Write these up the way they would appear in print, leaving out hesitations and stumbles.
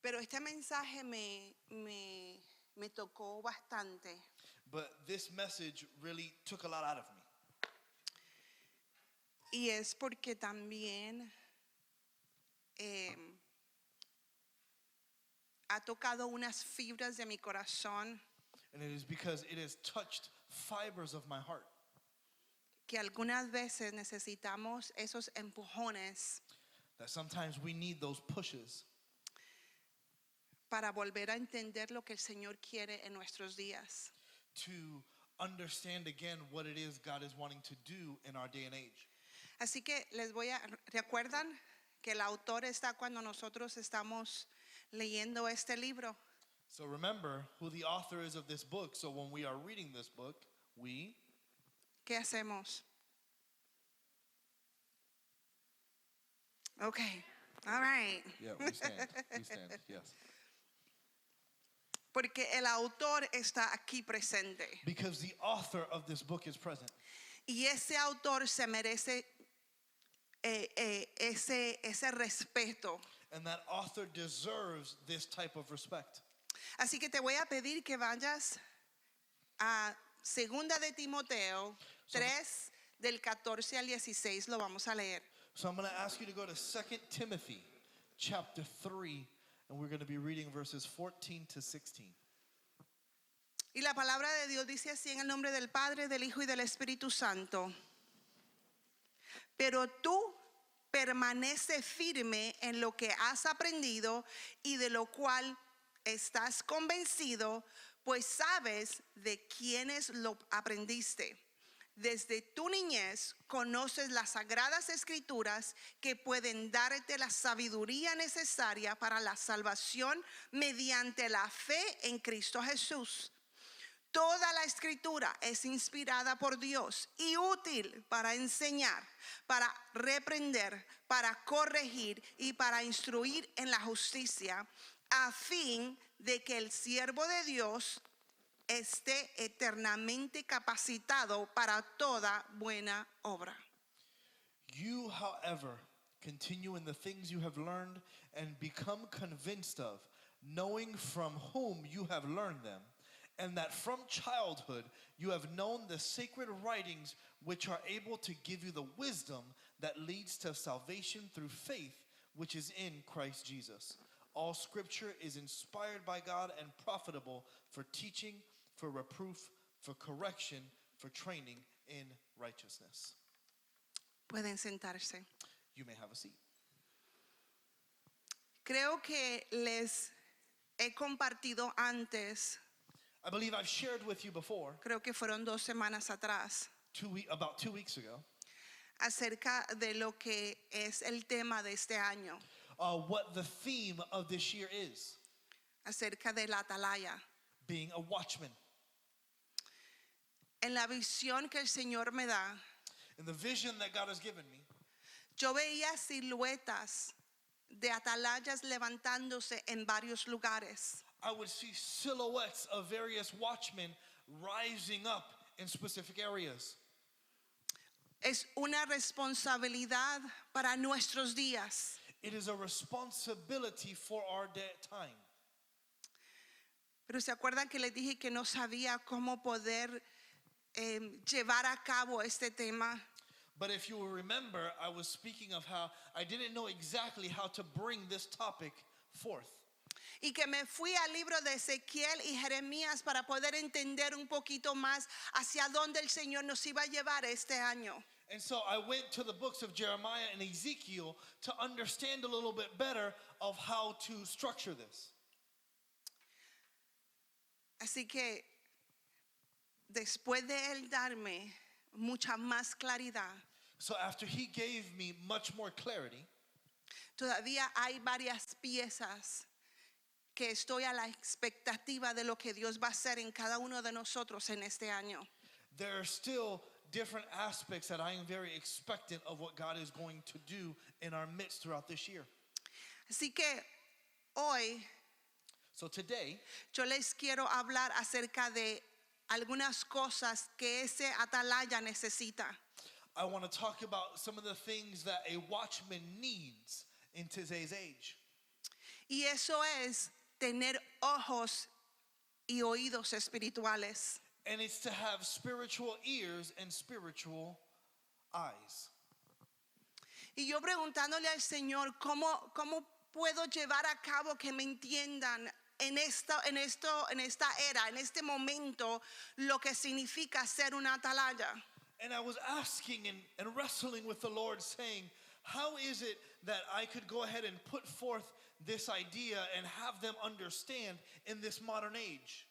Pero este mensaje me tocó bastante. But this message really took a lot out of me. Y es porque también ha tocado unas fibras de mi corazón And it is because it has touched fibers of my heart. que algunas veces necesitamos esos empujones That sometimes we need those pushes para volver a entender lo que el Señor quiere en nuestros días. to understand again what it is God is wanting to do in our day and age. Así que ¿recuerdan que el autor está cuando nosotros estamos leyendo este libro? So remember who the author is of this book. So when we are reading this book, ¿Qué hacemos? Okay, all right. yeah, we stand. We stand, yes. Porque el autor está aquí presente. Because the author of this book is present. Y ese autor se merece ese respeto. And that author deserves this type of respect. Así que te voy a pedir que vayas a Segunda de Timoteo 3 del 14 al 16, lo vamos a leer. So I'm going to ask you to go to 2 Timothy chapter 3, and we're going to be reading verses 14 to 16. Y la palabra de Dios dice así en el nombre del Padre, del Hijo y del Espíritu Santo. Pero tú permanece firme en lo que has aprendido y de lo cual estás convencido, pues sabes de quiénes lo aprendiste. Desde tu niñez conoces las sagradas escrituras que pueden darte la sabiduría necesaria para la salvación mediante la fe en Cristo Jesús. Toda la escritura es inspirada por Dios y útil para enseñar, para reprender, para corregir y para instruir en la justicia, a fin de que el siervo de Dios esté eternamente capacitado para toda buena obra. You, however, continue in the things you have learned and become convinced of, knowing from whom you have learned them, and that from childhood you have known the sacred writings which are able to give you the wisdom that leads to salvation through faith which is in Christ Jesus. All scripture is inspired by God and profitable for teaching, for reproof, for correction, for training in righteousness. Pueden sentarse. You may have a seat. Creo que les he compartido antes, I believe I've shared with you before, creo que fueron 2 semanas atrás, about 2 weeks ago, acerca de lo que es el tema de este año, what the theme of this year is, acerca de la atalaya. being a watchman. En la visión que el Señor me da, In the vision that God has given me, yo veía siluetas de atalayas levantándose en varios lugares. I would see silhouettes of various watchmen rising up in specific areas. Es una responsabilidad para nuestros días. It is a responsibility for our time. Pero se acuerdan que les dije que no sabía cómo poder llevar a cabo este tema. But if you will remember, I was speaking of how I didn't know exactly how to bring this topic forth. Y que me fui al libro de Ezequiel y Jeremías para poder entender un poquito más hacia dónde el Señor nos iba a llevar este año. And so I went to the books of Jeremiah and Ezekiel to understand a little bit better of how to structure this. Así que después de él darme mucha más claridad, So after he gave me much more clarity, todavía hay varias piezas que estoy a la expectativa de lo que Dios va a hacer en cada uno de nosotros en este año. there are still different aspects that I am very expectant of what God is going to do in our midst throughout this year. Así que hoy So today, yo les quiero hablar acerca de algunas cosas que ese atalaya necesita. I want to talk about some of the things that a watchman needs in today's age. Y eso es tener ojos y oídos espirituales. And it's to have spiritual ears and spiritual eyes. Y yo preguntándole al Señor, ¿cómo puedo llevar a cabo que me entiendan en esta era, en este momento, lo que significa ser una atalaya? And I was asking and wrestling with the Lord, saying, how is it that I could go ahead and put forth this idea and have them understand in this modern age?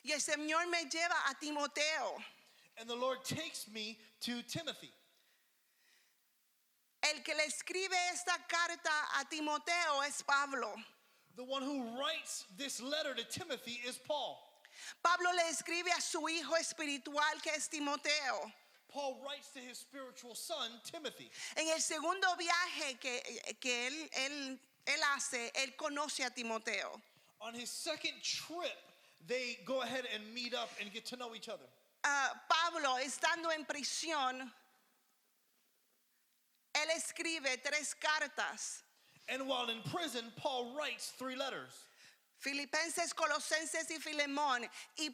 Y el Señor me lleva a Timoteo. And the Lord takes me to Timothy. El que le escribe esta carta a Timoteo es Pablo. The one who writes this letter to Timothy is Paul. Pablo le escribe a su hijo espiritual que es Timoteo. Paul writes to his spiritual son, Timothy. En el segundo viaje que él hace, él conoce a Timoteo. On his second trip, they go ahead and meet up and get to know each other. Pablo, estando en prisión, él escribe 3 cartas. And while in prison, Paul writes 3 letters. Filipenses, Colosenses y Filemón. Y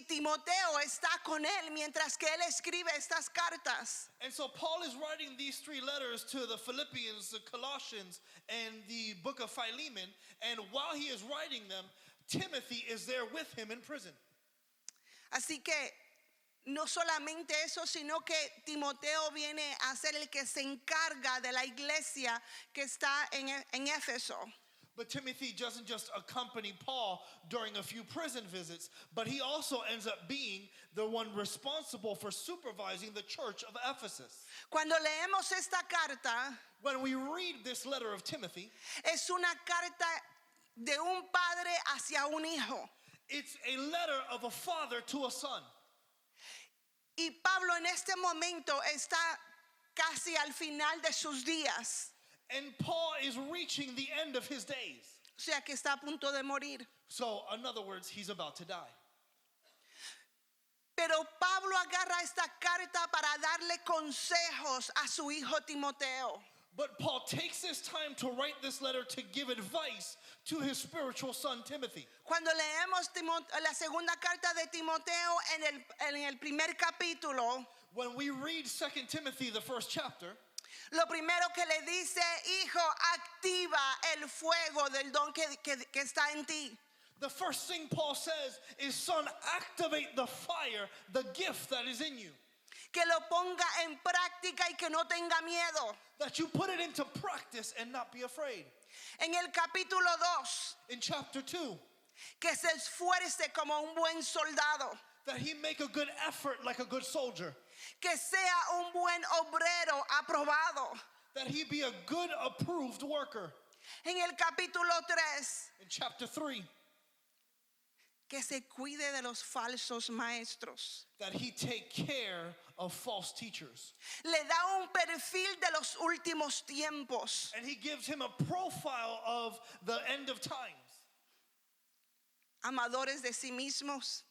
Timoteo está con él mientras que él escribe estas cartas. And so Paul is writing these 3 letters to the Philippians, the Colossians, and the book of Philemon. And while he is writing them, Timothy is there with him in prison. Así que no solamente eso, sino que Timoteo viene a ser el que se encarga de la iglesia que está en Éfeso. But Timothy doesn't just accompany Paul during a few prison visits, but he also ends up being the one responsible for supervising the church of Ephesus. Cuando leemos esta carta, When we read this letter of Timothy, es una carta de un padre hacia un hijo. it's a letter of a father to a son. Y Pablo en este momento está casi al final de sus días. And Paul is reaching the end of his days. O sea que está a punto de morir. So, in other words, he's about to die. Pero Pablo agarra esta carta para darle consejos a su hijo Timoteo. But Paul takes this time to write this letter to give advice to his spiritual son Timothy. Cuando leemos la segunda carta de Timoteo en el primer capítulo, When we read 2 Timothy, the first chapter, lo primero que le dice, hijo, activa el fuego del don que está en ti. the first thing Paul says is, son, activate the fire, the gift that is in you. Que lo ponga en práctica y que no tenga miedo. That you put it into practice and not be afraid. En el capítulo 2, In chapter 2, que se esfuerce como un buen soldado. that he make a good effort like a good soldier. Que sea un buen obrero aprobado. That he be a good approved worker. En el capítulo 3, In chapter 3, que se cuide de los falsos maestros. that he take care of false teachers. Le da un perfil de los últimos tiempos. And he gives him a profile of the end of times. Amadores de sí mismos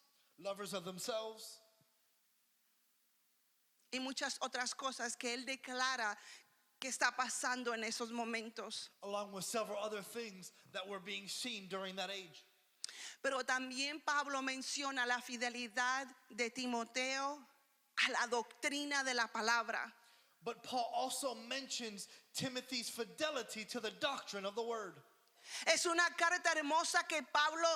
Lovers of themselves. y muchas otras cosas que él declara que está pasando en esos momentos. Along with several other things that were being seen during that age. Pero también Pablo menciona la fidelidad de Timoteo a la doctrina de la palabra. But Paul also mentions Timothy's fidelity to the doctrine of the word. Es una carta hermosa que Pablo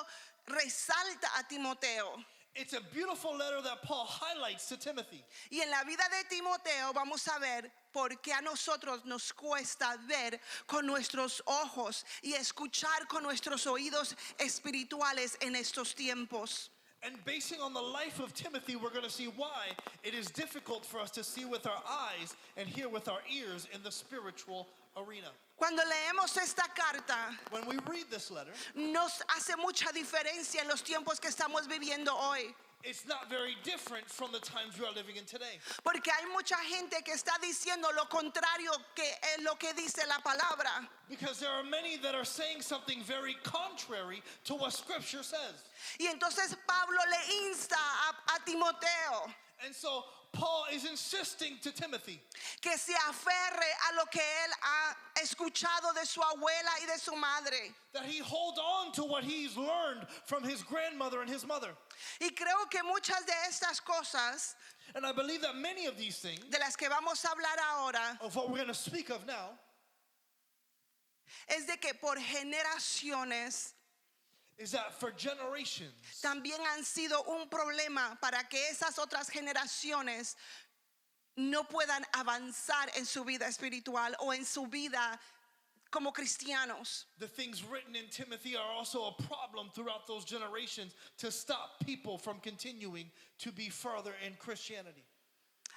resalta a Timoteo. It's a beautiful letter that Paul highlights to Timothy. Y en la vida de Timoteo vamos a ver por qué a nosotros nos cuesta ver con nuestros ojos y escuchar con nuestros oídos espirituales en estos tiempos. And basing on the life of Timothy, we're going to see why it is difficult for us to see with our eyes and hear with our ears in the spiritual arena. Cuando leemos esta carta, When we read this letter, nos hace mucha diferencia en los tiempos que estamos viviendo hoy. it's not very different from the times we are living in today. Porque hay mucha gente que está diciendo lo contrario que es lo que dice la palabra. Because there are many that are saying something very contrary to what Scripture says. Y entonces Pablo le insta a Timoteo. And so Paul is insisting to Timothy que se aferre a lo que él ha escuchado de su abuela y de su madre. that he hold on to what he's learned from his grandmother and his mother. Y creo que muchas de estas cosas And I believe that many of these things, de las que vamos a hablar ahora, of what we're going to speak of now, es de que por generaciones is that for generations, también han sido un problema para que esas otras generaciones no puedan avanzar en su vida espiritual o en su vida como cristianos. the things written in Timothy are also a problem throughout those generations to stop people from continuing to be further in Christianity.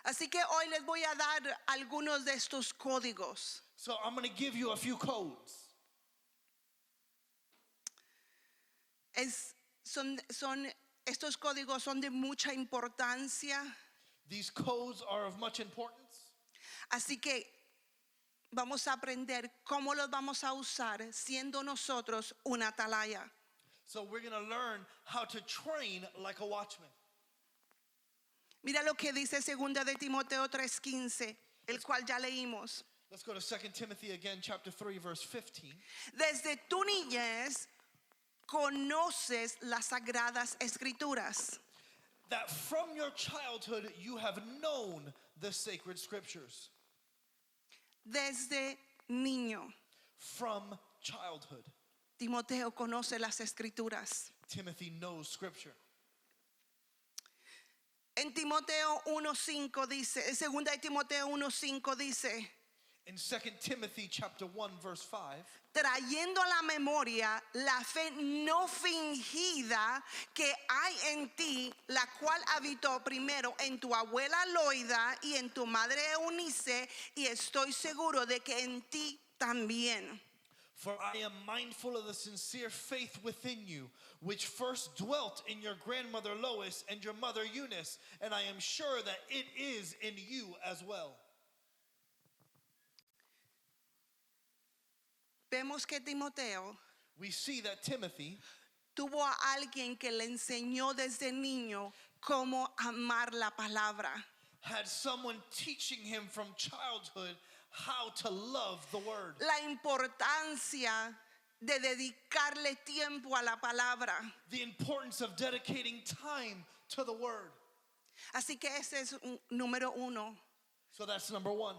Así que hoy les voy a dar algunos de estos códigos. So I'm going to give you a few codes. Estos códigos son de mucha importancia, These codes are of much importance. así que vamos a aprender cómo los vamos a usar siendo nosotros una atalaya. So we're going to learn how to train like a watchman. Mira lo que dice 2 de Timoteo 3:15, el cual ya leímos. Let's go to 2 Timothy again, chapter 3, verse 15. Desde tu niñez conoces las sagradas escrituras, That from your childhood you have known the sacred scriptures. desde niño. From childhood, Timoteo conoce las escrituras. Timothy knows scripture. En Timoteo 1:5 dice, en 2 de Timoteo 1:5 dice, In 2 Timothy chapter 1, verse 5, trayendo a la memoria la fe no fingida que hay en ti, la cual habitó primero en tu abuela Loida y en tu madre Eunice, y estoy seguro de que en ti también. for I am mindful of the sincere faith within you, which first dwelt in your grandmother Lois and your mother Eunice, and I am sure that it is in you as well. Vemos que Timoteo We see that Timothy tuvo a alguien que le enseñó desde niño cómo amar la palabra. had someone teaching him from childhood how to love the word. La importancia de dedicarle tiempo a la palabra. The importance of dedicating time to the word. Así que ese es número uno. So that's number one.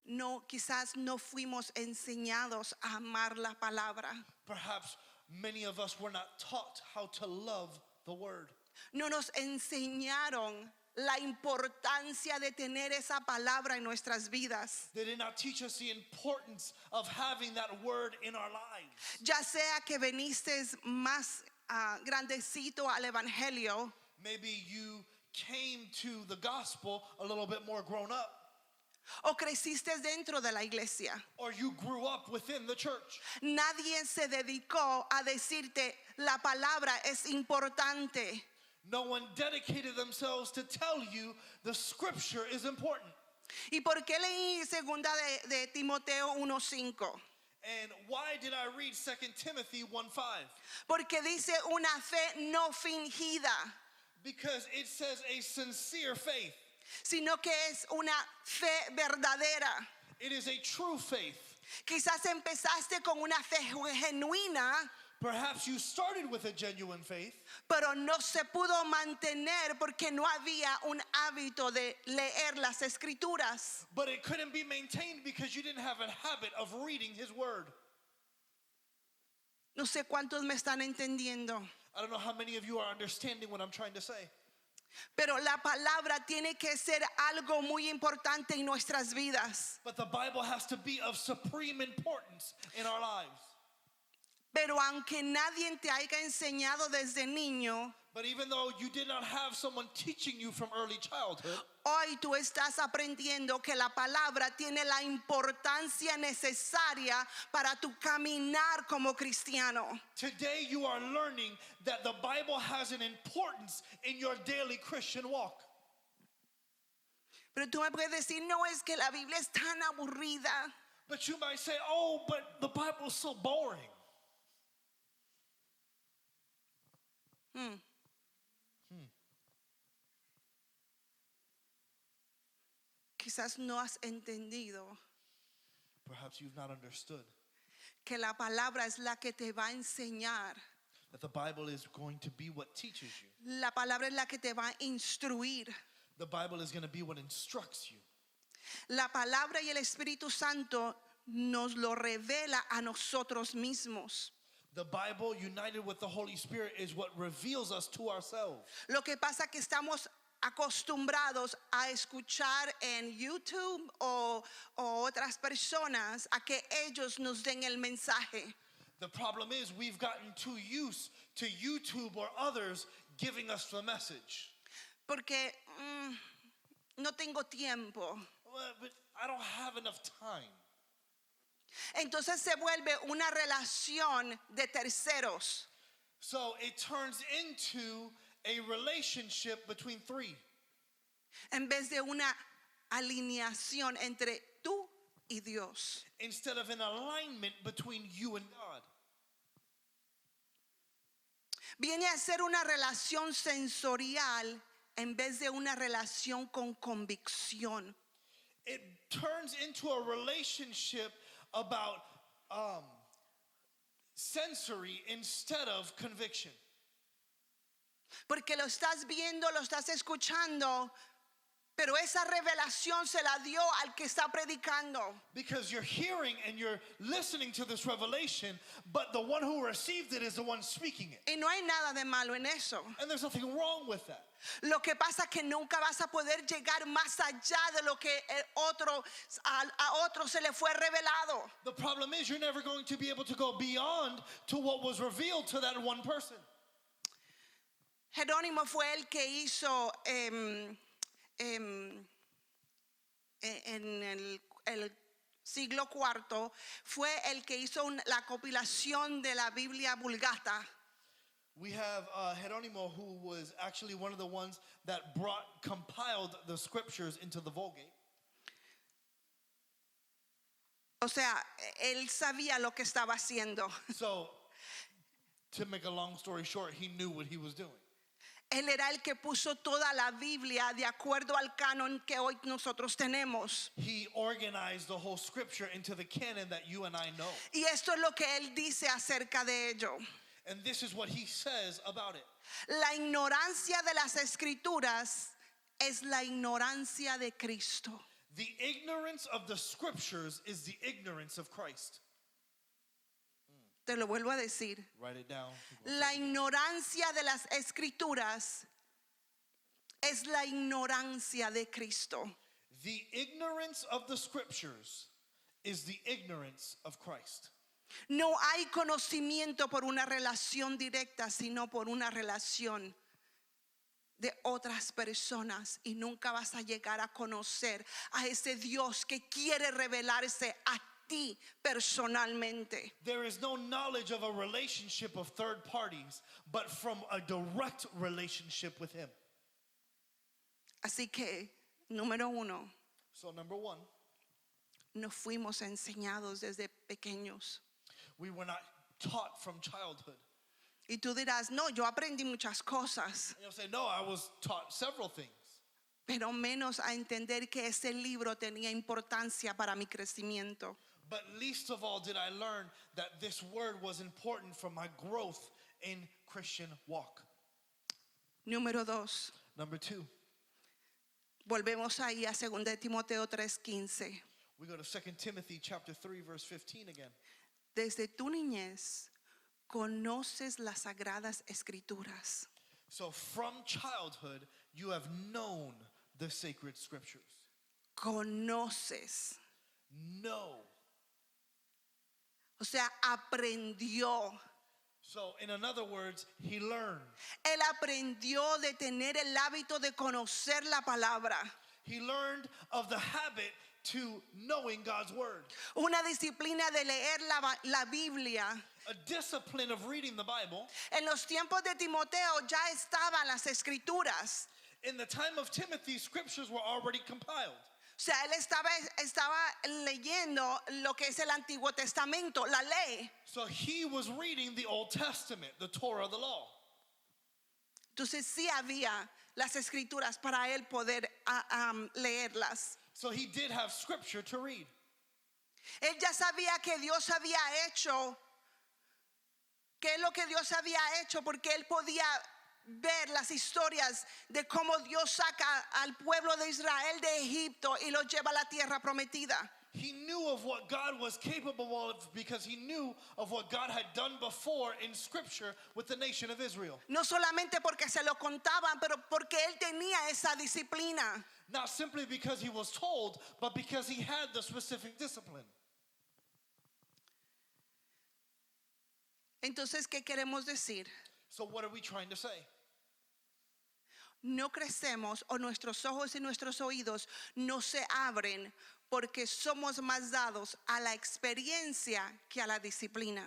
No, quizás no fuimos enseñados a amar la palabra. Perhaps many of us were not taught how to love the word. No nos enseñaron la importancia de tener esa palabra en nuestras vidas. They did not teach us the importance of having that word in our lives. Ya sea que viniste más grandecito al evangelio, Maybe you came to the gospel a little bit more grown up, o creciste dentro de la iglesia. or you grew up within the church. Nadie se dedicó a decirte la palabra es importante. No one dedicated themselves to tell you the scripture is important. ¿Y por qué leí 2 de Timoteo 1:5? And why did I read 2 Timothy 1:5? Porque dice una fe no fingida, Because it says a sincere faith. sino que es una fe verdadera. It is a true faith. Quizás empezaste con una fe genuina, Perhaps you started with a genuine faith, pero no se pudo mantener porque no había un hábito de leer las escrituras. but it couldn't be maintained because you didn't have a habit of reading his word. No sé cuántos me están entendiendo, I don't know how many of you are understanding what I'm trying to say. pero la palabra tiene que ser algo muy importante en nuestras vidas. But the Bible has to be of supreme importance in our lives. Pero aunque nadie te haya enseñado desde niño, But even though you did not have someone teaching you from early childhood, hoy tú estás aprendiendo que la palabra tiene la importancia necesaria para tu caminar como cristiano. today you are learning that the Bible has an importance in your daily Christian walk. Pero tú me puedes decir, no, es que la Biblia es tan aburrida. But you might say, oh, but the Bible is so boring. quizás no has entendido Perhaps you've not understood que la palabra es la que te va a enseñar. that the Bible is going to be what teaches you. La palabra es la que te va a instruir. The Bible is going to be what instructs you. La palabra y el Espíritu Santo nos lo revela a nosotros mismos. The Bible, united with the Holy Spirit, is what reveals us to ourselves. Lo que pasa es que estamos acostumbrados a escuchar en YouTube o otras personas a que ellos nos den el mensaje. The problem is we've gotten too used to YouTube or others giving us the message. Porque no tengo tiempo. Well, but I don't have enough time. Entonces se vuelve una relación de terceros. So it turns into a relationship between three En vez de una alineación entre tú y Dios. instead of an alignment between you and God. Viene a ser una relación sensorial en vez de una relación con convicción. It turns into a relationship about sensory instead of conviction. Porque lo estás viendo, lo estás escuchando, pero esa revelación se la dio al que está predicando. Because you're hearing and you're listening to this revelation, but the one who received it is the one speaking it. Y no hay nada de malo en eso. And there's nothing wrong with that. Lo que pasa es que nunca vas a poder llegar más allá de lo que a otro se le fue revelado. The problem is you're never going to be able to go beyond to what was revealed to that one person. Jerónimo fue el que hizo en el siglo IV, fue el que hizo la compilación de la Biblia Vulgata. We have Jerónimo, who was actually one of the ones that compiled the scriptures into the Vulgate. O sea, él sabía lo que estaba haciendo. So, to make a long story short, he knew what he was doing. Él era el que puso toda la Biblia de acuerdo al canon que hoy nosotros tenemos. He organized the whole scripture into the canon that you and I know. Y esto es lo que él dice acerca de ello. And this is what he says about it. La ignorancia de las escrituras es la ignorancia de Cristo. The ignorance of the scriptures is the ignorance of Christ. Te lo vuelvo a decir. Write it down. La ignorancia de las escrituras es la ignorancia de Cristo. The ignorance of the scriptures is the ignorance of Christ. No hay conocimiento por una relación directa, sino por una relación de otras personas, y nunca vas a llegar a conocer a ese Dios que quiere revelarse a ti personalmente. There is no knowledge of a relationship of third parties, but from a direct relationship with him. Así que, número uno, So number one, nos fuimos enseñados desde pequeños. we were not taught from childhood. Y tú dirás, no, yo aprendí muchas cosas, And you'll say, no, I was taught several things. pero menos a entender que ese libro tenía importancia para mi crecimiento. But least of all did I learn that this word was important for my growth in Christian walk. Número dos, Number two, volvemos ahí a 2 de Timoteo 3:15. we go to 2 Timothy chapter 3, verse 15 again. Desde tu niñez conoces las sagradas escrituras. So from childhood, you have known the sacred scriptures. Conoces. Know. O sea, aprendió. So in other words, he learned. Él aprendió de tener el hábito de conocer la palabra. He learned of the habit to knowing God's word. Una disciplina de leer la Biblia. A discipline of reading the Bible. En los tiempos de Timoteo ya estaban las escrituras. In the time of Timothy, scriptures were already compiled. O sea, él estaba leyendo lo que es el Antiguo Testamento, la ley. So he was reading the Old Testament, the Torah, the law. Entonces sí había las escrituras para él poder leerlas. So he did have scripture to read. Él ya sabía que Dios había hecho, qué es lo que Dios había hecho, porque él podía ver las historias de cómo Dios saca al pueblo de Israel de Egipto y los lleva a la tierra prometida. He knew of what God was capable of because he knew of what God had done before in scripture with the nation of Israel. No solamente porque se lo contaban, pero porque él tenía esa disciplina. Not simply because he was told, but because he had the specific discipline. Entonces, ¿qué queremos decir? So what are we trying to say? No crecemos o nuestros ojos y nuestros oídos no se abren porque somos más dados a la experiencia que a la disciplina.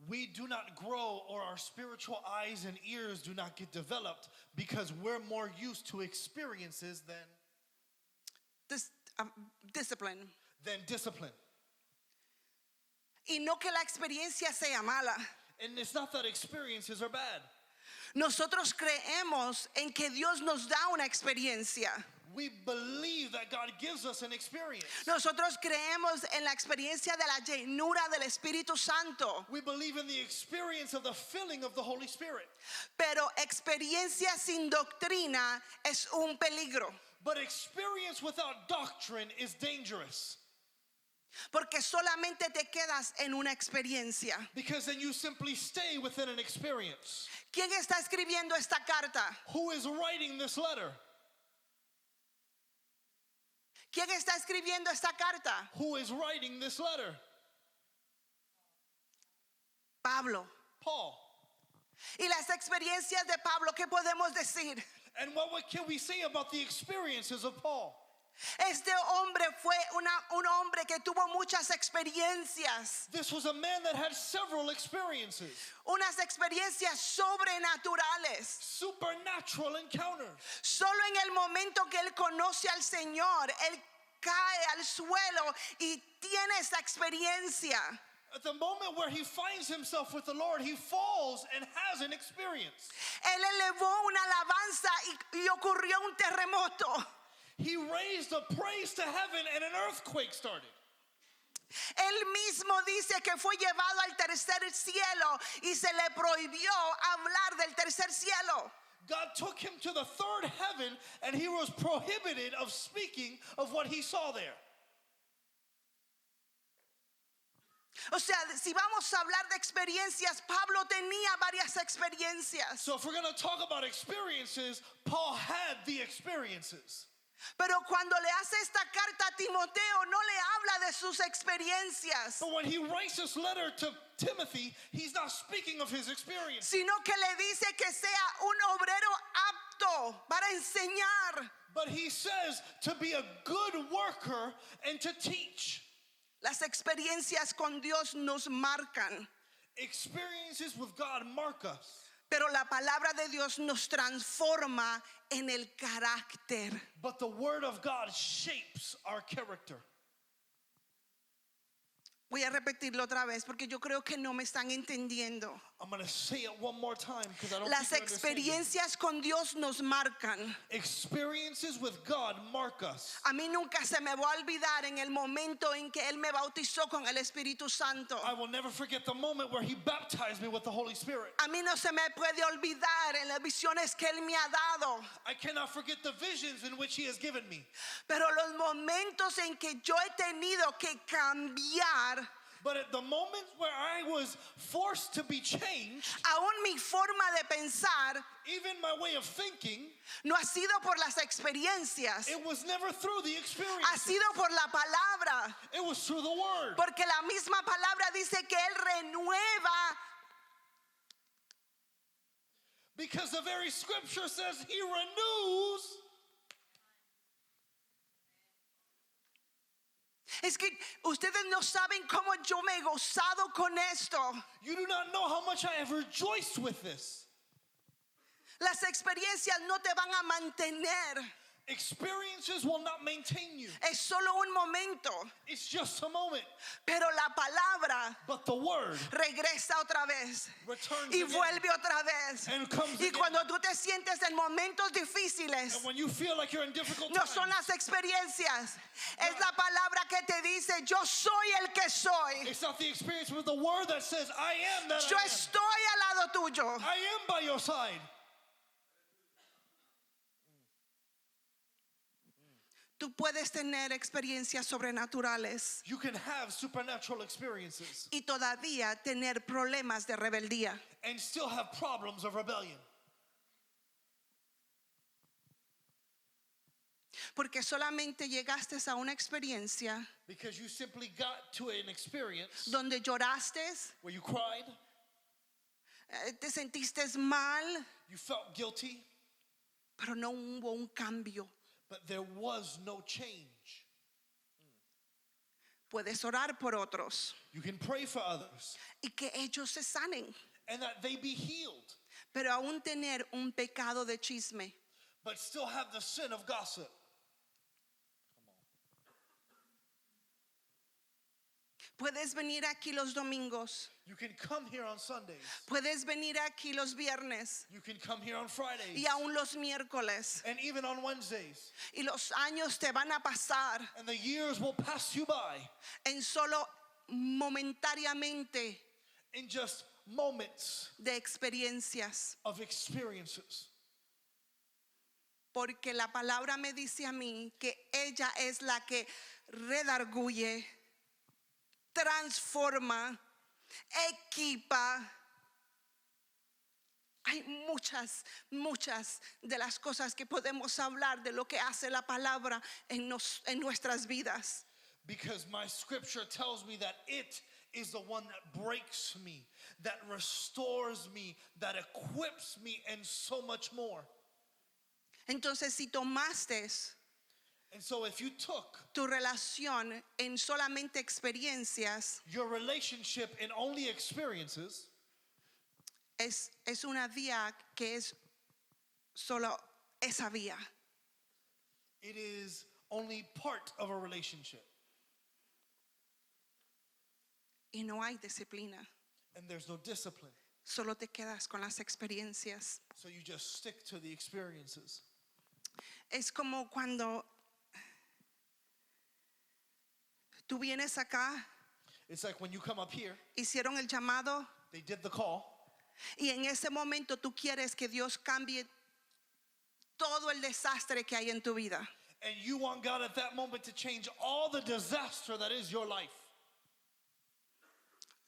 We do not grow, or our spiritual eyes and ears do not get developed because we're more used to experiences Discipline. than discipline. Y no que la experiencia sea mala. And it's not that experiences are bad. Nosotros creemos en que Dios nos da una experiencia. We believe that God gives us an experience. Nosotros creemos en la experiencia de la llenura del Espíritu Santo. We believe in the experience of the filling of the Holy Spirit. Pero experiencia sin doctrina es un peligro. But experience without doctrine is dangerous. Porque solamente te quedas en una experiencia. Because then you simply stay within an experience. ¿Quién está escribiendo esta carta? Who is writing this letter? ¿Quién está escribiendo esta carta? Who is writing this letter? Pablo. Paul. Y las experiencias de Pablo, ¿qué podemos decir? And what can we say about the experiences of Paul? Este hombre fue un hombre que tuvo muchas experiencias. This was a man that had several experiences. Unas experiencias sobrenaturales. Supernatural encounters. Solo en el momento que él conoce al Señor, él cae al suelo y tiene esa experiencia. At the moment where he finds himself with the Lord, he falls and has an experience. Él elevó una alabanza y ocurrió un terremoto. He raised a praise to heaven and an earthquake started. Él mismo dice que fue llevado al tercer cielo y se le prohibió hablar del tercer cielo. God took him to the third heaven and he was prohibited of speaking of what he saw there. O sea, si vamos a hablar de experiencias, Pablo tenía varias experiencias. So if we're going to talk about experiences, Paul had the experiences. Pero cuando le hace esta carta a Timoteo, no le habla de sus experiencias, But when he writes this letter to Timothy, he's not speaking of his experience, sino que le dice que sea un obrero apto para enseñar. but he says to be a good worker and to teach. Las experiencias con Dios nos marcan, Experiences with God mark us, pero la palabra de Dios nos transforma en el carácter. but the word of God shapes our character. Voy a repetirlo otra vez porque yo creo que no me están entendiendo. I'm going to say it one more time because I don't Las think you're understanding. experiencias con Dios nos marcan. Experiences with God mark us. A mí nunca se me va a olvidar en el momento en que Él me bautizó con el Espíritu Santo. I will never forget the moment where he baptized me with the Holy Spirit. A mí no se me puede olvidar en las visiones que Él me ha dado. I cannot forget the visions in which he has given me. Pero los momentos en que yo he tenido que cambiar, But at the moment where I was forced to be changed, aún mi forma de pensar even my way of thinking, no ha sido por las experiencias, it was never through the ha experience. sido por la palabra. It was through the word. Porque la misma palabra dice que Él renueva. Because the very scripture says he renews. Es que ustedes no saben cómo yo me he gozado con esto. You do not know how much I have rejoiced with this. Las experiencias no te van a mantener. Experiences will not maintain you. Es solo un momento, It's just a moment. pero la palabra But the word regresa otra vez returns y again. vuelve otra vez. And comes Y again. cuando tú te sientes en momentos difíciles, And when you feel like you're in difficult no times, son las experiencias, es la palabra que te dice, yo soy el que soy. it's not the experience, but the word that says, I am that Yo I am. estoy al lado tuyo. I am by your side. Tú puedes tener experiencias sobrenaturales You can have supernatural experiences y todavía tener problemas de rebeldía. and still have problems of rebellion. Porque solamente llegaste a una experiencia Because you simply got to an experience donde lloraste, where you cried, te sentiste mal, you felt guilty, pero no hubo un cambio. but there was no change. Puedes orar por otros You can pray for others y que ellos se sanen, and that they be healed, pero aún tener un pecado de chisme. but still have the sin of gossip. Puedes venir aquí los domingos, You can come here on Sundays. puedes venir aquí los viernes You can come here on Fridays. y aún los miércoles. And even on Wednesdays. Y los años te van a pasar And the years will pass you by en solo momentariamente in just moments de experiencias. of experiences. Porque la palabra me dice a mí que ella es la que redarguye, transforma, equipa. Hay muchas de las cosas que podemos hablar de lo que hace la palabra en nuestras vidas. Because my scripture tells me that it is the one that breaks me, that restores me, that equips me, and so much more. Entonces, si tomaste And so if you took tu relación en solamente experiencias, your relationship in only experiences, es una vía que es solo esa vía. it is only part of a relationship. Y no hay disciplina. And there's no discipline. Solo te quedas con las experiencias. So you just stick to the experiences. Es como cuando tú vienes acá, It's like when you come up here, hicieron el llamado they did the call, y en ese momento tú quieres que Dios cambie todo el desastre que hay en tu vida. and you want God at that moment to change all the disaster that is your life.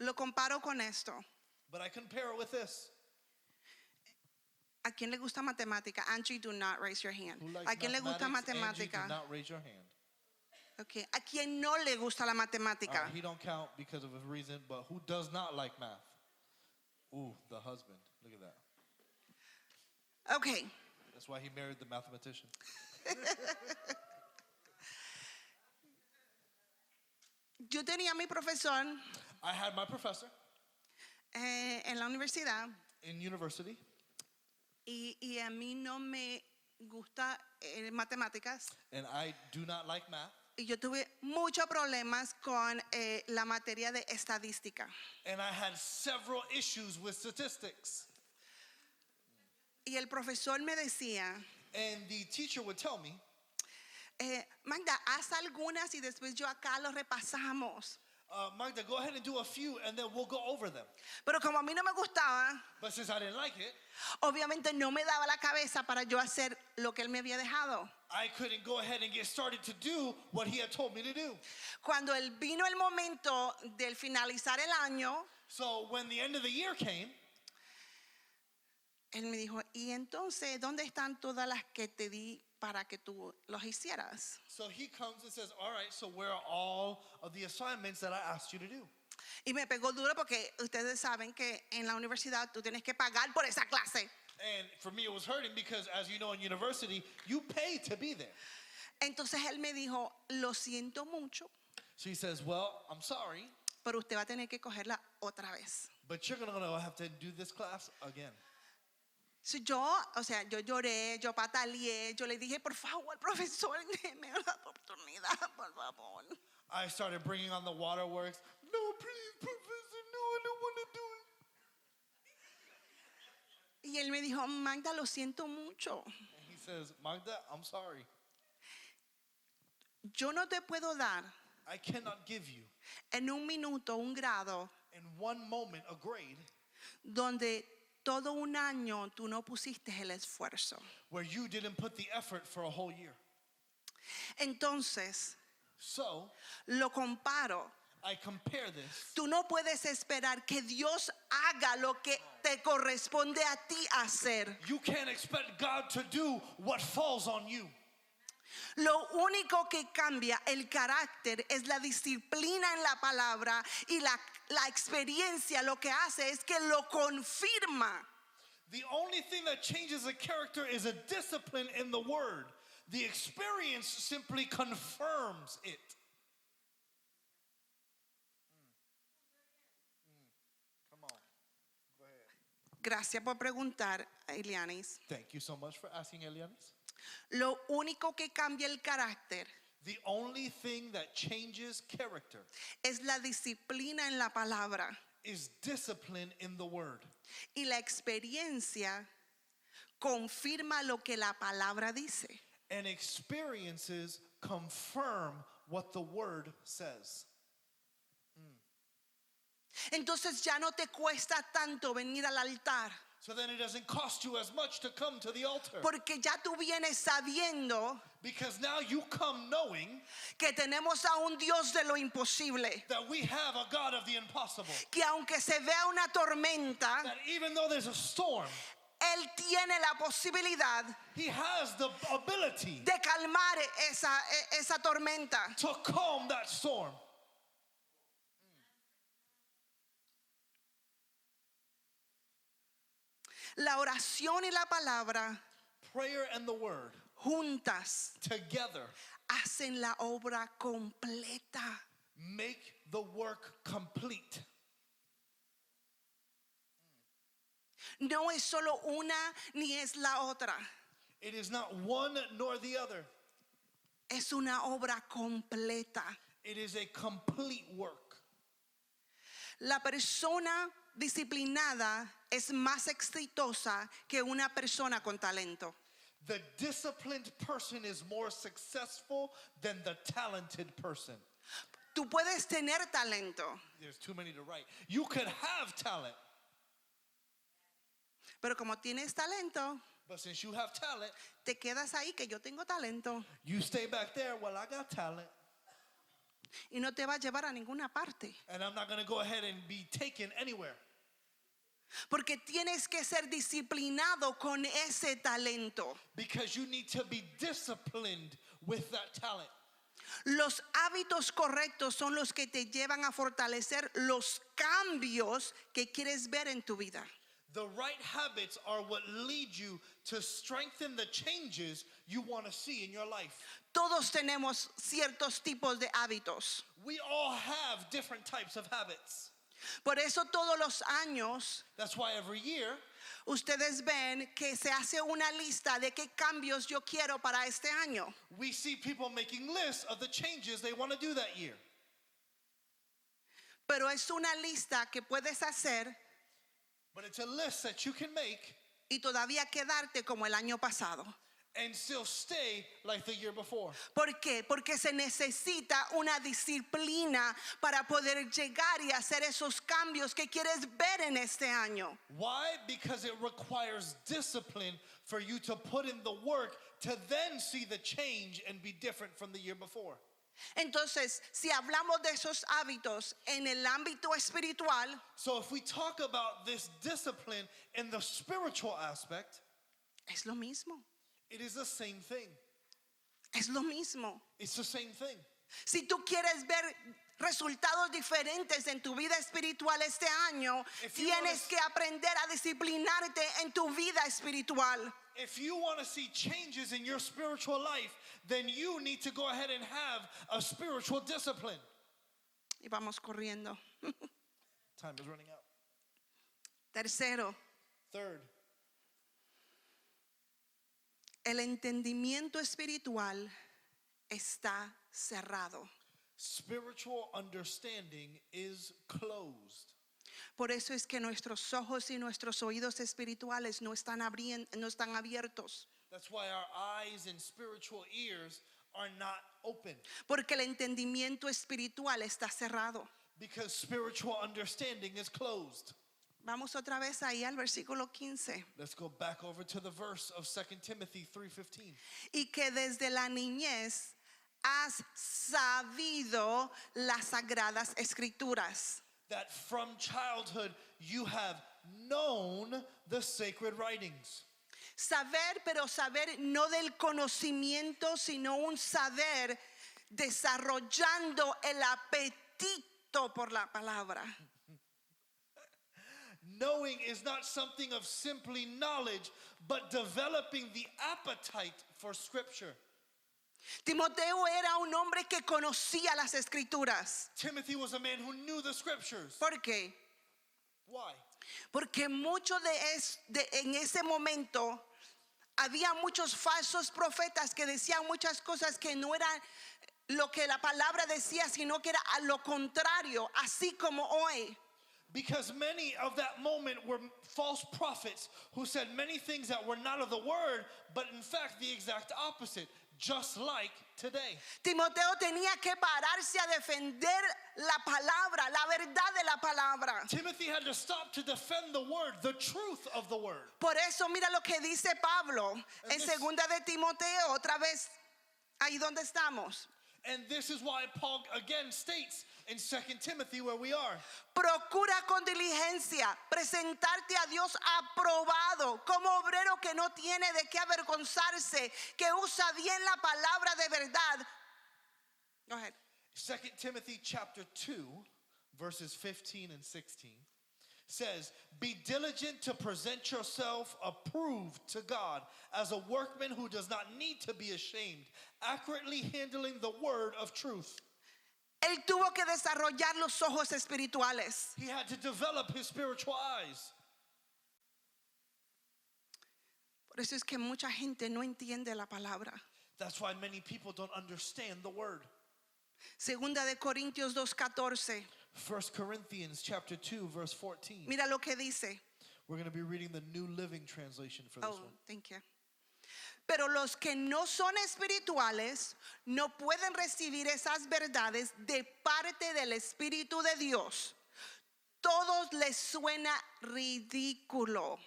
Lo comparo con esto. But I compare it with this. ¿A quién le gusta matemática? Angie, do not raise your hand. Who likes ¿A quién le gusta mathematics? Angie, do matemática? not raise your hand. Okay. ¿A quién no le gusta la All matemática? right, he don't count because of a reason, but who does not like math? Ooh, the husband. Look at that. Okay. That's why he married the mathematician. Yo tenía mi profesor I had my professor en la universidad in university, y a mí no me gusta matemáticas and I do not like math. y yo tuve muchos problemas con la materia de estadística. And I had several issues with statistics. Y el profesor me decía, And the teacher would tell me, Magda, haz algunas y después yo acá lo repasamos. Magda, go ahead and do a few and then we'll go over them. Pero como a mí no me gustaba, But since I didn't like it, obviamente no me daba la cabeza para yo hacer lo que él me había dejado. I couldn't go ahead and get started to do what he had told me to do. Cuando vino el momento del finalizar el año, So when the end of the year came, él me dijo, ¿y entonces dónde están todas las que te di para que tú los hicieras? so he comes and says, all right, so where are all of the assignments that I asked you to do? Y me pegó duro porque ustedes saben que en la universidad tú tienes que pagar por esa clase. And for me, it was hurting because, as you know, in university, you pay to be there. Entonces él me dijo, lo siento mucho, So he says, well, I'm sorry, pero usted va a tener que cogerla otra vez. but you're going to have to do this class again. Si yo, o sea, yo lloré, yo pataleé, yo le dije, por favor, profesor, déme la oportunidad, por favor. I started bringing on the waterworks. No, please, professor, no, I don't want to do it. Y él me dijo, Magda, lo siento mucho. And he says, Magda, I'm sorry. Yo no te puedo dar I cannot give you en un minuto un grado in one moment a grade donde todo un año tú no pusiste el esfuerzo. where you didn't put the effort for a whole year. Entonces, So lo comparo. I compare this. Tú no puedes esperar que Dios haga lo que te corresponde a ti hacer. You can't expect God to do what falls on you. Lo único que cambia el carácter es la disciplina en la palabra y la experiencia lo que hace es que lo confirma. The only thing that changes a character is a discipline in the word. The experience simply confirms it. Come on. Go ahead. Gracias por preguntar, Elianis. Thank you so much for asking, Elianis. Lo único que cambia el carácter The only thing that changes character es la disciplina en la palabra is discipline in the word. y la experiencia confirma lo que la palabra dice. And experiences confirm what the word says. Entonces ya no te cuesta tanto venir al altar So then it doesn't cost you as much to come to the altar. porque ya tú vienes sabiendo Because now you come knowing que tenemos a un Dios de lo imposible, that we have a God of the impossible. que aunque se vea una tormenta, That even though there's a storm, Él tiene la posibilidad He has the ability de calmar esa tormenta. to calm that storm. La oración y la palabra Prayer and the word juntas together hacen la obra completa. make the work complete. No es solo una ni es la otra. It is not one nor the other. Es una obra completa. It is a complete work. La persona disciplinada es más exitosa que una persona con talento. The disciplined person is more successful than the talented person. Tú puedes tener talento, There's too many to write. You could have talent, pero como tienes talento, but since you have talent, te quedas ahí que yo tengo talento you stay back there. Well, I got talent, y no te va a llevar a ninguna parte. and I'm not going to go ahead and be taken anywhere. Porque tienes que ser disciplinado con ese talento. Because you need to be disciplined with that talent. Los hábitos correctos son los que te llevan a fortalecer los cambios que quieres ver en tu vida. The right habits are what lead you to strengthen the changes you want to see in your life. Todos tenemos ciertos tipos de hábitos. We all have different types of habits. Por eso todos los años That's why every year ustedes ven que se hace una lista de qué cambios yo quiero para este año. we see people making lists of the changes they want to do that year. Pero es una lista que puedes hacer But it's a list that you can make y todavía quedarte como el año pasado. and still stay like the year before. ¿Por qué? Porque se necesita una disciplina para poder llegar y hacer esos cambios que quieres ver en este año. Why? Because it requires discipline for you to put in the work to then see the change and be different from the year before. Entonces, si hablamos de esos hábitos en el ámbito espiritual, So if we talk about this discipline in the spiritual aspect, es lo mismo. it is the same thing. Es lo mismo. It's the same thing. Si tú quieres ver resultados diferentes en tu vida espiritual este año, If you tienes wanna- que aprender a disciplinarte en tu vida espiritual. If you want to see changes in your spiritual life, then you need to go ahead and have a spiritual discipline. Y vamos corriendo. Time is running out. Tercero, Third, El entendimiento espiritual está cerrado. Spiritual understanding is closed. Por eso es que nuestros ojos y nuestros oídos espirituales no están abiertos. That's why our eyes and spiritual ears are not open. Porque el entendimiento espiritual está cerrado. Because spiritual understanding is closed. Vamos otra vez ahí al versículo 15. Let's go back over to the verse of 2 Timothy 3:15. Y que desde la niñez has sabido las sagradas escrituras. That from childhood you have known the sacred writings. Saber, pero saber no del conocimiento, sino un saber desarrollando el apetito por la palabra. Knowing is not something of simply knowledge, but developing the appetite for scripture. Timoteo era un hombre que conocía las escrituras. Timothy was a man who knew the scriptures. ¿Por qué? Why? Porque en ese momento había muchos falsos profetas que decían muchas cosas que no eran lo que la palabra decía, sino que era a lo contrario, así como hoy. Because many of that moment were false prophets who said many things that were not of the word, but in fact the exact opposite, just like today. Timoteo tenía que pararse a defender la palabra, la verdad de la palabra. Timothy had to stop to defend the word, the truth of the word. Por eso mira lo que dice Pablo en this- segunda de Timoteo, otra vez ahí donde estamos. And this is why Paul again states in 2 Timothy where we are. Procura con diligencia presentarte a Dios aprobado como obrero que no tiene de qué avergonzarse, que usa bien la palabra de verdad. Go ahead. 2 Timothy chapter 2 verses 15 and 16 says, "Be diligent to present yourself approved to God as a workman who does not need to be ashamed, accurately handling the word of truth." Él tuvo que desarrollar los ojos espirituales. He had to develop his spiritual eyes. Por eso es que mucha gente no entiende la palabra. That's why many people don't understand the word. Segunda de Corintios 2:14. 1 Corinthians chapter 2 verse 14. Mira lo que dice. We're going to be reading the New Living Translation for this Oh, one. thank you. Pero los que no son espirituales no pueden recibir esas verdades de parte del Espíritu de Dios. Todos les suena ridículo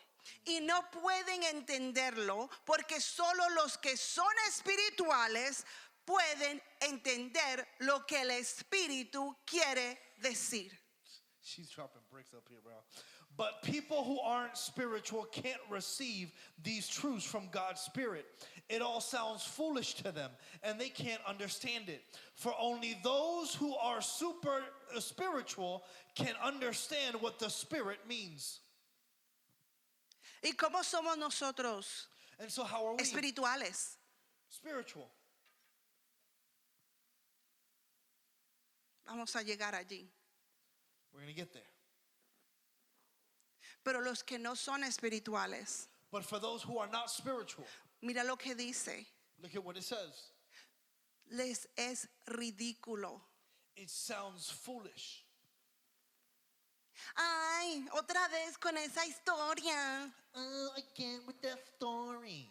y no pueden entenderlo porque solo los que son espirituales pueden entender lo que el Espíritu quiere decir. She's dropping bricks up here, bro. But people who aren't spiritual can't receive these truths from God's Spirit. It all sounds foolish to them, and they can't understand it. For only those who are super spiritual can understand what the Spirit means. ¿Y cómo somos nosotros And so how are we? espirituales? Spiritual. Vamos a llegar allí. We're going to get there. Pero los que no son espirituales, But for those who are not spiritual, mira lo que dice, look at what it says. les es ridículo. It sounds foolish. Ay, otra vez con esa historia. Again with that story.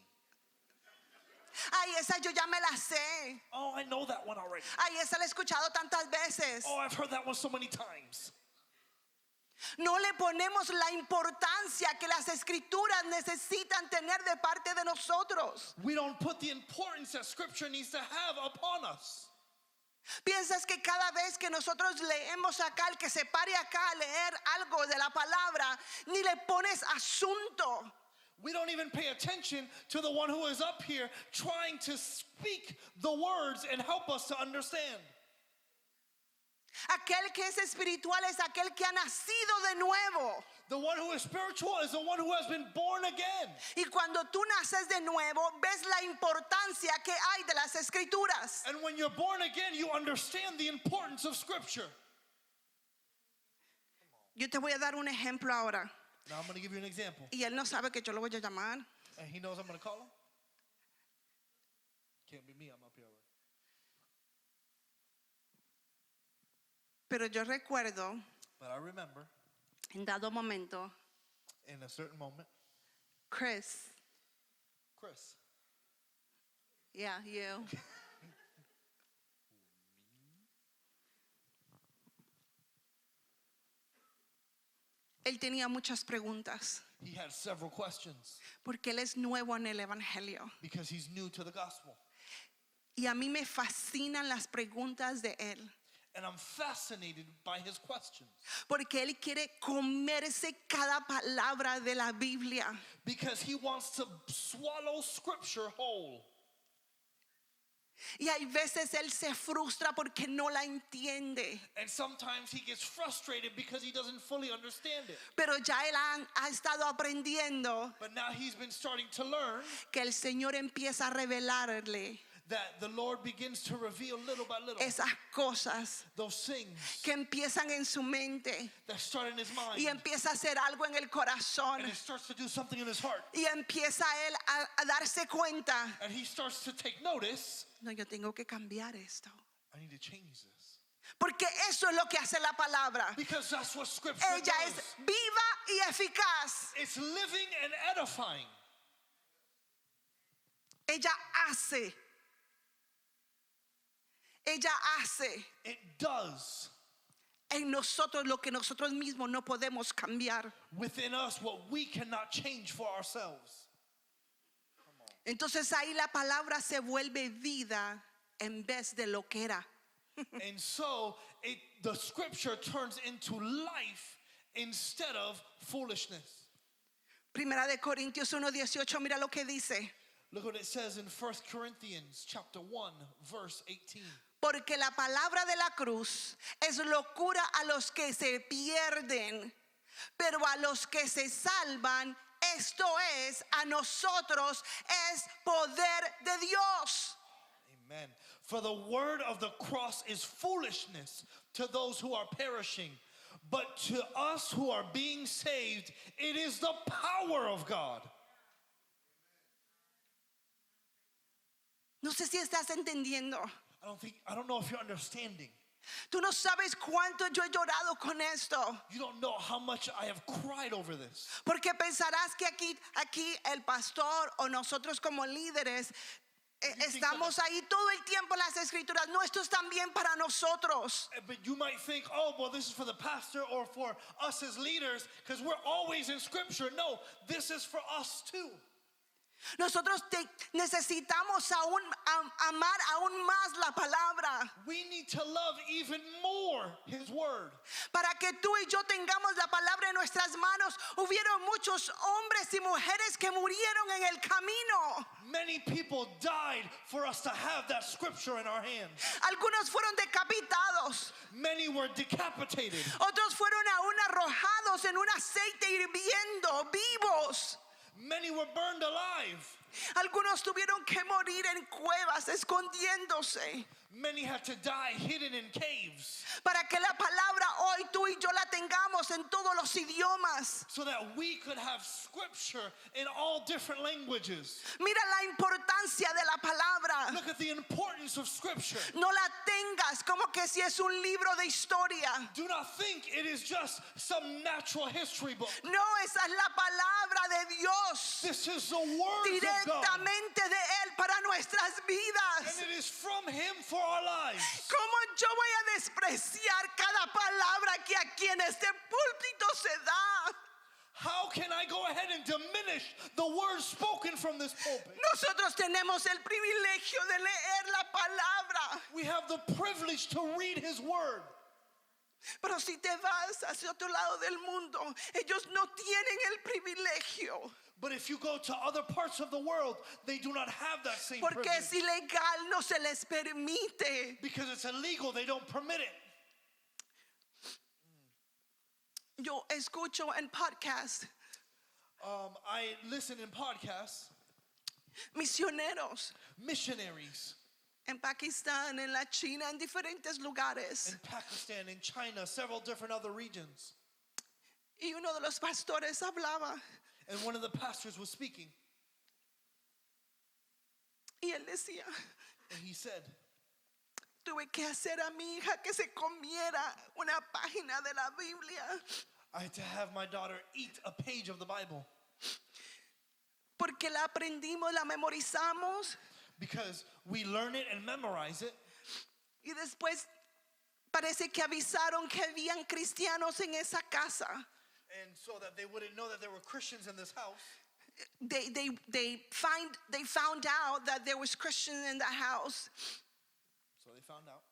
Ay, esa yo ya me la sé. Oh, I know that one already. Ay, esa la he escuchado tantas veces. Oh, I've heard that one so many times. No le ponemos la importancia que las escrituras necesitan tener de parte de nosotros. We don't put the importance that Scripture needs to have upon us. Piensas que cada vez que nosotros leemos acá, el que se pare acá a leer algo de la palabra, ni le pones asunto. We don't even pay attention to the one who is up here trying to speak the words and help us to understand. Aquel que es espiritual es aquel que ha nacido de nuevo. The one who is spiritual is the one who has been born again. Y cuando tú naces de nuevo, ves la importancia que hay de las escrituras. And when you're born again, you understand the importance of Scripture. Yo te voy a dar un ejemplo ahora. Now I'm going to give you an example. Y él no sabe que yo lo voy a llamar. And he knows I'm going to call him. Can't be me, I'm up here. Pero yo recuerdo, But I remember en dado momento, in a certain moment, Chris, Chris, yeah, you. Él tenía muchas preguntas, he had several questions porque él es nuevo en el Evangelio. because he's new to the gospel. Y a mí me fascinan las preguntas de él, And I'm fascinated by his questions porque él quiere comerse cada palabra de la Biblia. because he wants to swallow scripture whole. Y hay veces él se frustra porque no la entiende. And sometimes he gets frustrated because he doesn't fully understand it. Pero ya él ha estado aprendiendo But now he's been starting to learn que el Señor empieza a revelarle that the Lord begins to reveal little by little esas cosas those things que empiezan en su mente that start in his mind. y empieza a hacer algo en el corazón And it starts to do something in his heart. y empieza él a darse cuenta, And he starts to take notice. no, yo tengo que cambiar esto, I need to change this. porque eso es lo que hace la palabra. Because that's what scripture Ella es does. viva y eficaz. It's living and edifying. Ella hace. Ella hace It does en nosotros lo que nosotros mismos no podemos cambiar. within us what we cannot change for ourselves. Entonces ahí la palabra se vuelve vida en vez de lo que era. And so the scripture turns into life instead of foolishness. Primera de Corintios 1:18, mira lo que dice. Look what it says in 1 Corinthians chapter 1, verse 18. Porque la palabra de la cruz es locura a los que se pierden, pero a los que se salvan, esto es, a nosotros es poder de Dios. Amen. For the word of the cross is foolishness to those who are perishing, but to us who are being saved, it is the power of God. No sé si estás entendiendo. I don't know if you're understanding. Tú no sabes cuánto yo he llorado con esto. You don't know how much I have cried over this. Porque pensarás que aquí el pastor o nosotros como líderes estamos ahí todo el tiempo en las escrituras. No, esto es también para nosotros. But you might think, oh, well, this is for the pastor or for us as leaders because we're always in scripture. No, this is for us too. Nosotros necesitamos amar aún más la palabra. We need to love even more his word. Para que tú y yo tengamos la palabra en nuestras manos, hubieron muchos hombres y mujeres que murieron en el camino. Many people died for us to have that scripture in our hands. Algunos fueron decapitados. Many were decapitated. Otros fueron aún arrojados en un aceite hirviendo, vivos. Many were burned alive. Algunos tuvieron que morir en cuevas, escondiéndose. Many had to die hidden in caves Para que la palabra hoy tú y yo la tengamos en todos los idiomas. so that we could have scripture in all different languages. Mira la importancia de la palabra. Look at the importance of scripture. No la tengas como que si es un libro de historia. Do not think it is just some natural history book. No, esa es la palabra de Dios. This is the words of God. Directamente de Él para nuestras vidas. And it is from him for our lives. ¿Cómo yo voy a despreciar cada palabra que aquí en este púlpito se da? How can I go ahead and diminish the words spoken from this pulpit? Nosotros tenemos el privilegio de leer la palabra. We have the privilege to read his word. Pero si te vas hacia otro lado del mundo, ellos no tienen el privilegio. But if you go to other parts of the world, they do not have that same Porque privilege. es ilegal, no se les permite. Because it's illegal, they don't permit it. Yo escucho en podcast I listen in podcasts, misioneros missionaries en Pakistán, en la China, en diferentes lugares. in Pakistan, in China, several different other regions. Y uno de los pastores hablaba And one of the pastors was speaking. y Y él decía, And he said, tuve que hacer a mi hija que se comiera una página de la Biblia I had to have my daughter eat a page of the Bible porque la aprendimos, la memorizamos because we learn it and memorize it. y después parece que avisaron que habían cristianos en esa casa. And so that they wouldn't know that there were Christians in this house. They found out that there was Christians in the house. So they found out.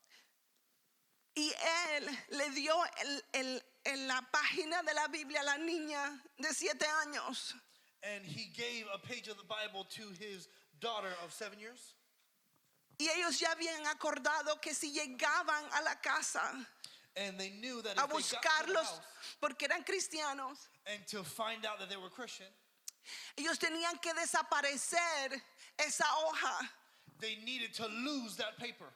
Y él le dio la página de la Biblia a la niña de 7 años. And he gave a page of the Bible to his daughter of 7 years. Y ellos ya habían acordado que si llegaban a la casa And they knew that a if they got to the buscarlos house porque eran cristianos, and to find out that they were Christian, ellos tenían que desaparecer esa hoja. they needed to lose that paper.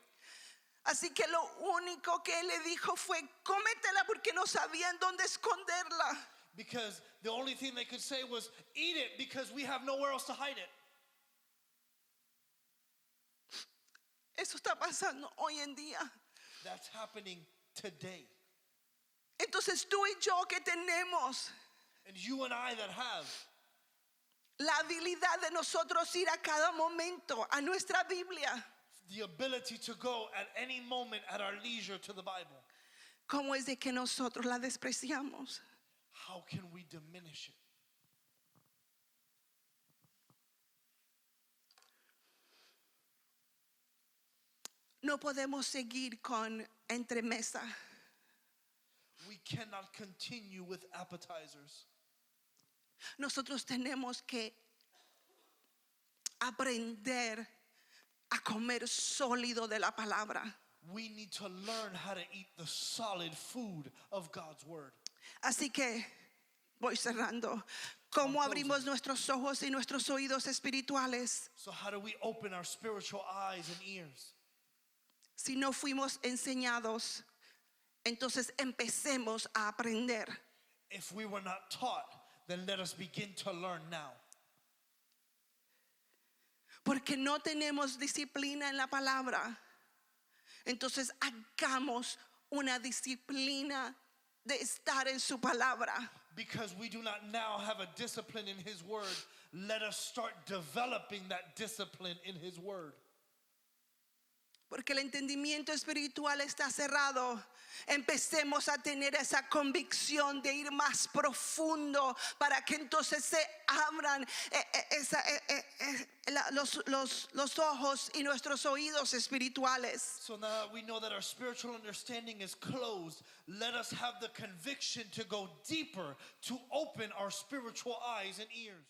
Así que lo único que él le dijo fue, cómetela porque no sabían dónde esconderla. Because the only thing they could say was, eat it because we have nowhere else to hide it. Eso está pasando hoy en día. That's happening today. Entonces tú y yo que tenemos And you and I that have la habilidad de nosotros ir a cada momento a nuestra Biblia, the ability to go at any moment at our leisure to the Bible, ¿cómo es de que nosotros la despreciamos? how can we diminish it? No podemos seguir con entremesa. We cannot continue with appetizers. Nosotros tenemos que aprender a comer sólido de la palabra. We need to learn how to eat the solid food of God's word. Así que voy cerrando. ¿Cómo abrimos nuestros ojos y nuestros oídos espirituales So how do we open our spiritual eyes and ears? si no fuimos enseñados? Entonces empecemos a aprender. If we were not taught, then let us begin to learn now. Porque no tenemos disciplina en la palabra. Entonces hagamos una disciplina de estar en su palabra. Because we do not now have a discipline in his word, let us start developing that discipline in his word. Porque el entendimiento espiritual está cerrado. Empecemos a tener esa convicción de ir más profundo para que entonces se abran los ojos y nuestros oídos espirituales. So now that we know that our spiritual understanding is closed, let us have the conviction to go deeper, to open our spiritual eyes and ears.